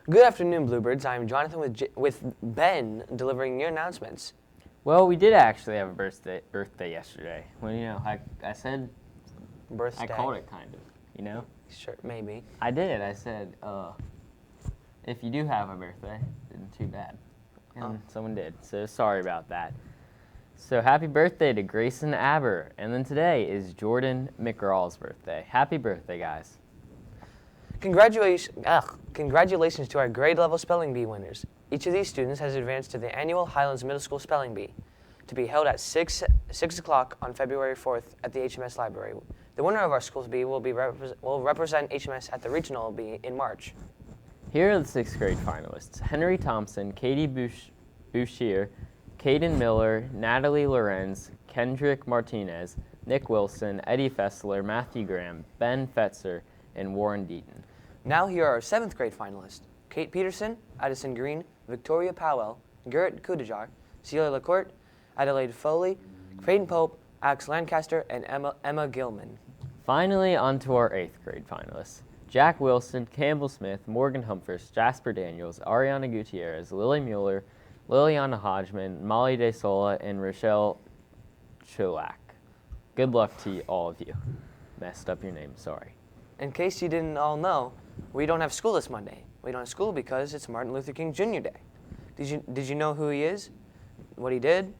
Good afternoon, Bluebirds. I'm Jonathan with Ben delivering your announcements. Well, we did actually have a birthday yesterday. Well, I said, Birthday. I called it kind of, Sure, maybe. I did. I said, if you do have a birthday, then too bad. And someone did, so sorry about that. So happy birthday to Grayson Aber. And then today is Jordan McGraw's birthday. Happy birthday, guys. Congratulations to our grade level spelling bee winners. Each of these students has advanced to the annual Highlands Middle School Spelling Bee to be held at 6 o'clock on February 4th at the HMS Library. The winner of our school's bee will represent HMS at the regional bee in March. Here are the 6th grade finalists: Henry Thompson, Katie Bouchier, Caden Miller, Natalie Lorenz, Kendrick Martinez, Nick Wilson, Eddie Fessler, Matthew Graham, Ben Fetzer, and Warren Deaton. Now here are our 7th grade finalists: Kate Peterson, Addison Green, Victoria Powell, Garrett Kudajar, Celia LaCourte, Adelaide Foley, Creighton Pope, Alex Lancaster, and Emma Gilman. Finally, on to our 8th grade finalists: Jack Wilson, Campbell Smith, Morgan Humphreys, Jasper Daniels, Ariana Gutierrez, Lily Mueller, Liliana Hodgman, Molly De Sola, and Rochelle Cholak. Good luck to all of you. Messed up your name, sorry. In case you didn't all know, we don't have school this Monday. We don't have school because it's Martin Luther King Jr. Day. Did you know who he is? What he did?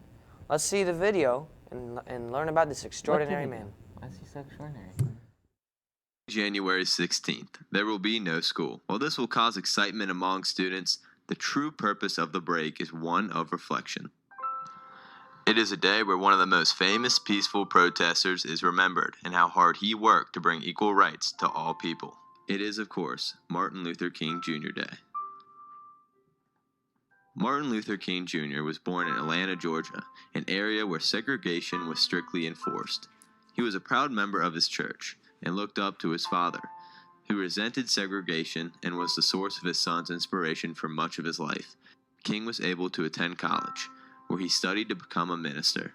Let's see the video and learn about this extraordinary man. Why is he so extraordinary? January 16th, there will be no school. While this will cause excitement among students, the true purpose of the break is one of reflection. It is a day where one of the most famous peaceful protesters is remembered and how hard he worked to bring equal rights to all people. It is, of course, Martin Luther King Jr. Day. Martin Luther King Jr. was born in Atlanta, Georgia, an area where segregation was strictly enforced. He was a proud member of his church and looked up to his father, who resented segregation and was the source of his son's inspiration for much of his life. King was able to attend college, where he studied to become a minister.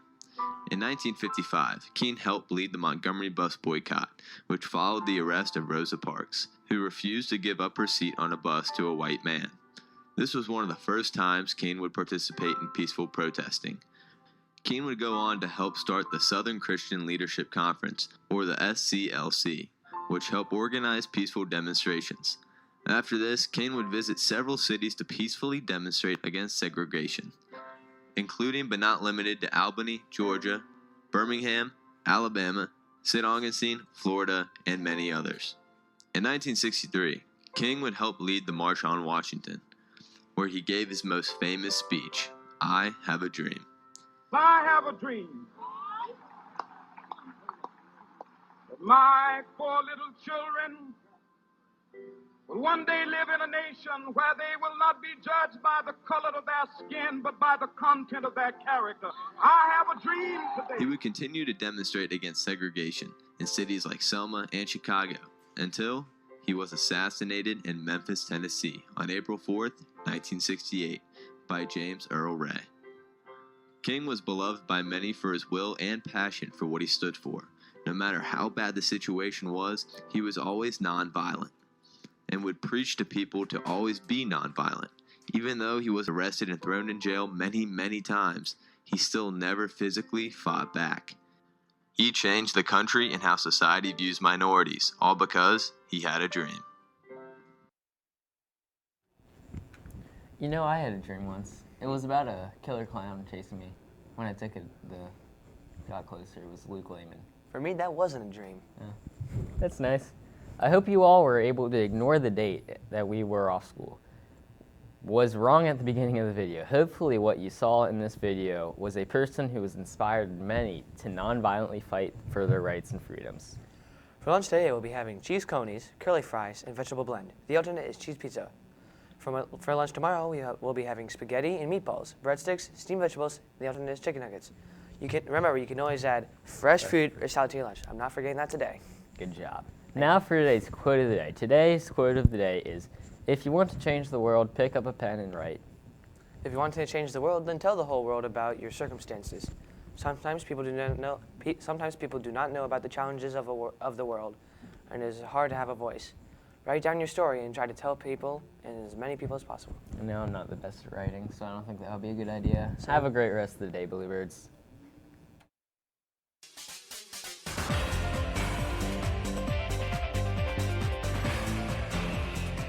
In 1955, King helped lead the Montgomery bus boycott, which followed the arrest of Rosa Parks, who refused to give up her seat on a bus to a white man. This was one of the first times King would participate in peaceful protesting. King would go on to help start the Southern Christian Leadership Conference, or the SCLC, which helped organize peaceful demonstrations. After this, King would visit several cities to peacefully demonstrate against segregation, including but not limited to Albany, Georgia, Birmingham, Alabama, St. Augustine, Florida, and many others. In 1963, King would help lead the March on Washington, where he gave his most famous speech, "I Have a Dream." I have a dream that my 4 little children will one day live in a nation where they will not be judged by the color of their skin, but by the content of their character. I have a dream today. He would continue to demonstrate against segregation in cities like Selma and Chicago until he was assassinated in Memphis, Tennessee on April 4th, 1968 by James Earl Ray. King was beloved by many for his will and passion for what he stood for. No matter how bad the situation was, he was always nonviolent and would preach to people to always be nonviolent. Even though he was arrested and thrown in jail many, many times, he still never physically fought back. He changed the country and how society views minorities, all because he had a dream. I had a dream once. It was about a killer clown chasing me. When I got closer, it was Luke Lehman. For me, that wasn't a dream. That's nice. I hope you all were able to ignore the date that we were off school. Was wrong at the beginning of the video. Hopefully what you saw in this video was a person who has inspired many to non-violently fight for their rights and freedoms. For lunch today, we'll be having cheese conies, curly fries, and vegetable blend. The alternate is cheese pizza. For lunch tomorrow, we'll be having spaghetti and meatballs, breadsticks, steamed vegetables, and the alternate is chicken nuggets. You can always add fresh fruit or salad to your lunch. I'm not forgetting that today. Good job. Now for today's quote of the day. Today's quote of the day is, "If you want to change the world, pick up a pen and write." If you want to change the world, then tell the whole world about your circumstances. Sometimes people do not know about the challenges of the world, and it is hard to have a voice. Write down your story and try to tell people and as many people as possible. And now I'm not the best at writing, so I don't think that would be a good idea. Have a great rest of the day, Bluebirds.